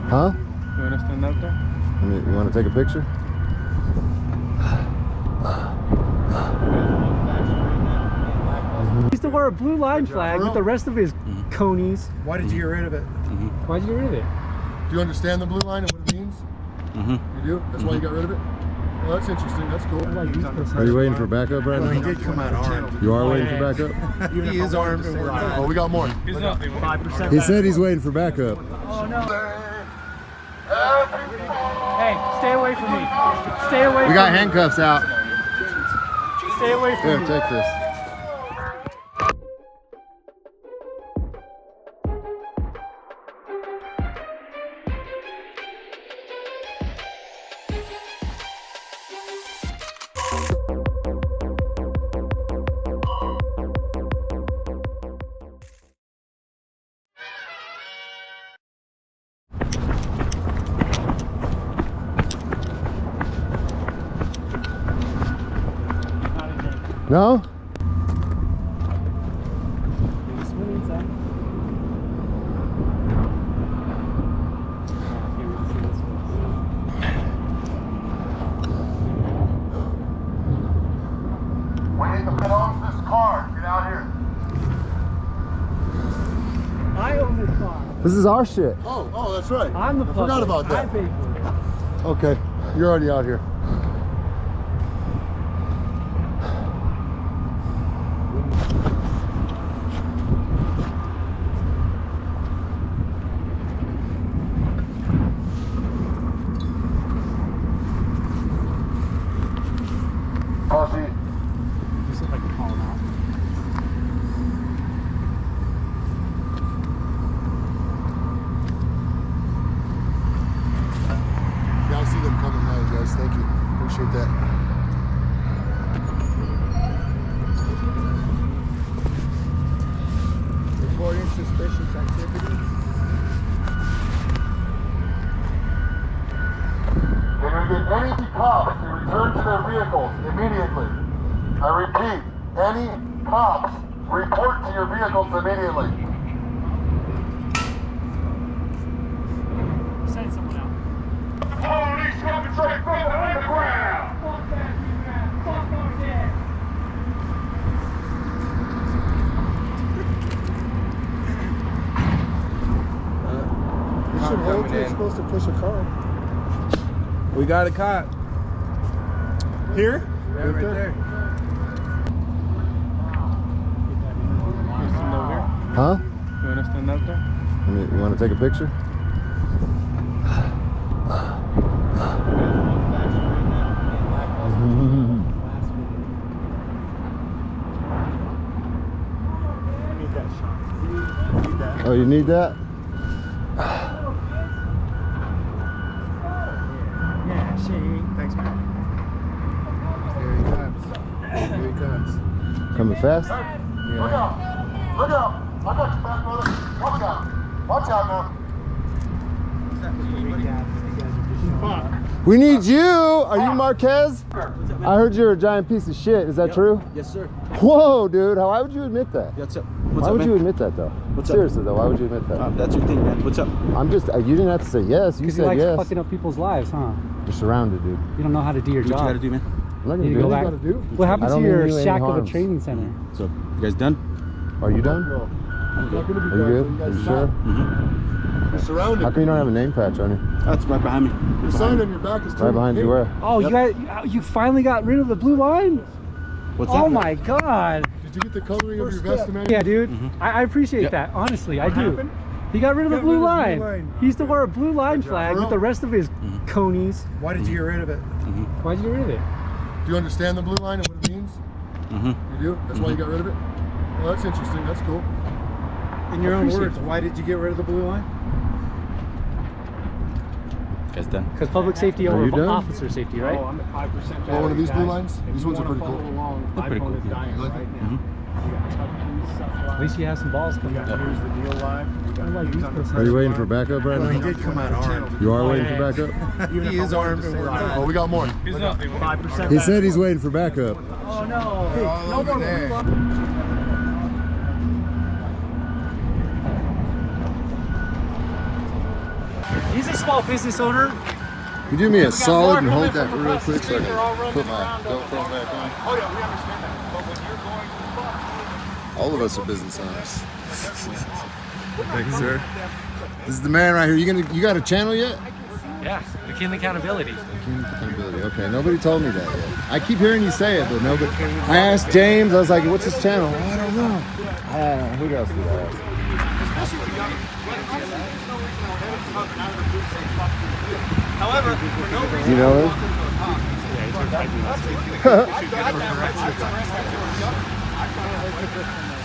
Huh? You want to stand out there? You want to take a picture? He used to wear a blue line flag with the rest of his conies. Why did you get rid of it? Why'd you get rid of it? Do you understand the blue line and what it means? You do? That's why you got rid of it? Well, that's interesting. That's cool. Are you waiting for backup right now? He did come out armed. You are waiting for backup? He is armed. Oh, we got more. 5%. He said he's waiting for backup. Oh no. Hey, stay away from me. Stay away from me. We got handcuffs out. Stay away from Here, me. take this. No? We need to get off this car. Get out here. I own this car. This is our shit. Oh, that's right. I'm the I forgot about I that. paid for it. Okay, you're already out here. Posse. Just if I can call him out. Yeah, I see them coming now, guys. Thank you. Appreciate that. Reporting suspicious activity. Can we get any cops to return to their vehicles immediately? I repeat, any cops, report to your vehicles immediately. Send someone out. Police coming straight from the underground. Fuck that, you man. Fuck my dad. You should hold you're supposed to push a car. We got a cop. Here? Yeah, right there. You stand over here? Huh? You want to stand out there? You want to take a picture? Oh, you need that? Yeah, she. Thanks, man. Here he comes. Here he comes. Coming fast? Look out. Look out. I got your back, brother. Watch out. Watch out now. We need you! Are you Marquez? I heard you're a giant piece of shit. Is that true? Yes, sir. Whoa, dude. Why would you admit that? What's up? Why would you admit that, though? What's up? Seriously, though, why would you admit that? That's your thing, man. What's up? I'm just, you didn't have to say yes. You Because he said likes yes. fucking up people's lives, huh? You're surrounded, dude. You don't know how to do your Do what you job. gotta do, man. I'm not You need gonna to go do back. what you gotta do. What happened I to don't your mean you any shack of a harms. training center? So, you guys done? Are you done? I'm Are you good? Are you sure? You're surrounded. How come you don't have a name patch on you? That's right behind me. Your sign on your back is Right behind you where? Oh, you finally got rid of the blue line? What's that? Oh my god. Did you get the coloring of your vest, man? Yeah, dude. Mm-hmm. I appreciate Yep. that. Honestly, I do. happened? He got rid of the blue rid of the line. blue line. He used to wear a blue line flag with the rest of his conies. Why did you get rid of it? Why'd you get rid of it? Do you understand the blue line and what it means? You do? That's why you got rid of it? Well, that's interesting. That's cool. In your own appreciate words, why did you get rid of the blue line? You guys done? Because public safety Are over you done? officer safety, right? I'm at 5%. Want one of these blue lines? These ones are pretty cool. They're pretty cool. You like it? At least you have some balls coming out. Here's the deal live. I like these persons. Are you waiting for backup right He now? did come out armed. You are waiting for backup? He is armed. Oh, we got more. 5%. He said he's waiting for backup. Oh no. No more blue line. He's a small business owner. You do me a solid and hold that real quick so I can put my GoPro back on. Oh yeah, we understand that. But when you're going to All of us are business owners. Thank you, sir. This is the man right here. You got a channel yet? Yeah, McKinley Accountability. Accountability. Okay, nobody told me that yet. I keep hearing you say it, but nobody. I asked James. I was like, "What's his channel?" Oh, I don't know. Who else did I ask? However, for no reason, You know him?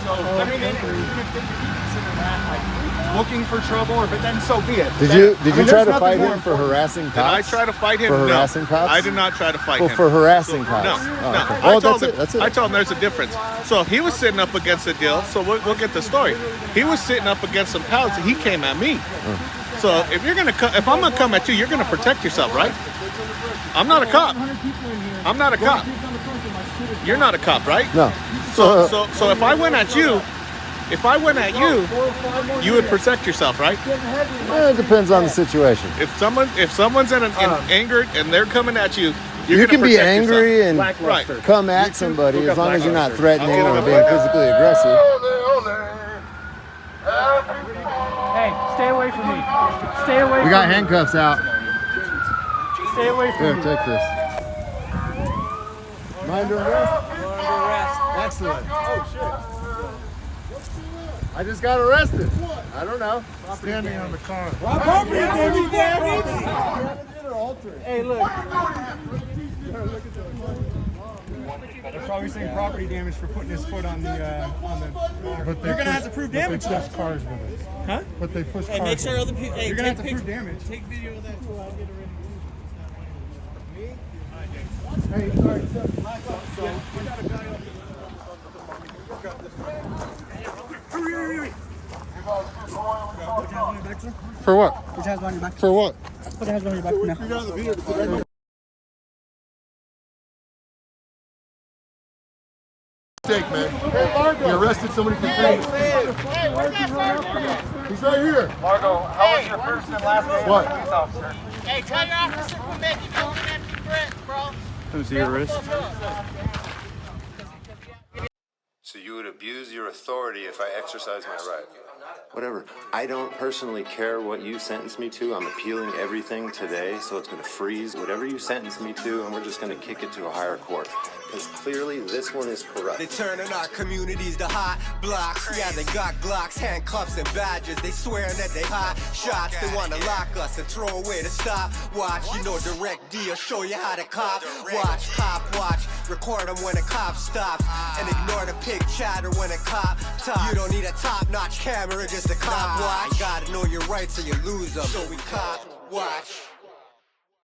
so I mean, even if you consider that like looking for trouble, or but then so be it. Did you try to fight him for harassing cops? Did I try to fight him? For No. harassing cops? I did not try to fight Well, him. for harassing cops. No, Oh, no. okay. I Oh, told him, that's it. I told him there's a difference. So he was sitting up against the deal. So we'll get the story. He was sitting up against some pallets, and he came at me. So if you're gonna, if I'm gonna come at you, you're gonna protect yourself, right? I'm not a cop. I'm not a cop. You're not a cop, right? No. So if I went at you, you would protect yourself, right? It depends on the situation. If someone's in angered and they're coming at you, You can be angry and Right. come at somebody as long as you're not threatening or being physically aggressive. Hey, stay away from me. Stay away from We got me. handcuffs out. Stay away from Here, me. take this. Mind arrest? Excellent. Oh, shit. I just got arrested. I don't know. Standing on the car. Hey, look. They're probably saying property damage for putting his foot on the You're gonna have to prove damage. They push cars with it. Huh? But they push Hey, cars make sure with other people. Hey, You're gonna have to take prove damage. Take video of that too. I'll get it ready. For what? Put your hands behind your back. For what? Put your hands behind your back now. Mistake, man. You arrested somebody for things. He's right here. Margo, how was your first and last name What? as a police officer? Hey, tell your officer quit making no empty threats, bro. Let me see your wrist. So you would abuse your authority if I exercise my right? Whatever. I don't personally care what you sentence me to. I'm appealing everything today, so it's going to freeze whatever you sentence me to, and we're just going to kick it to a higher court. Because clearly this one is corrupt. They turning our communities to hot blocks. Yeah, they got Glocks, handcuffs, and badges. They swearing that they hot shots. They want to lock us and throw away the stop. Watch, you know, direct deal, show you how to cop. Watch, cop, watch. Record them when a cop stops. And ignore the pig chatter when a cop talks. You don't need a top-notch camera, just a cop watch. You gotta know your rights or you lose them. So we cop, watch.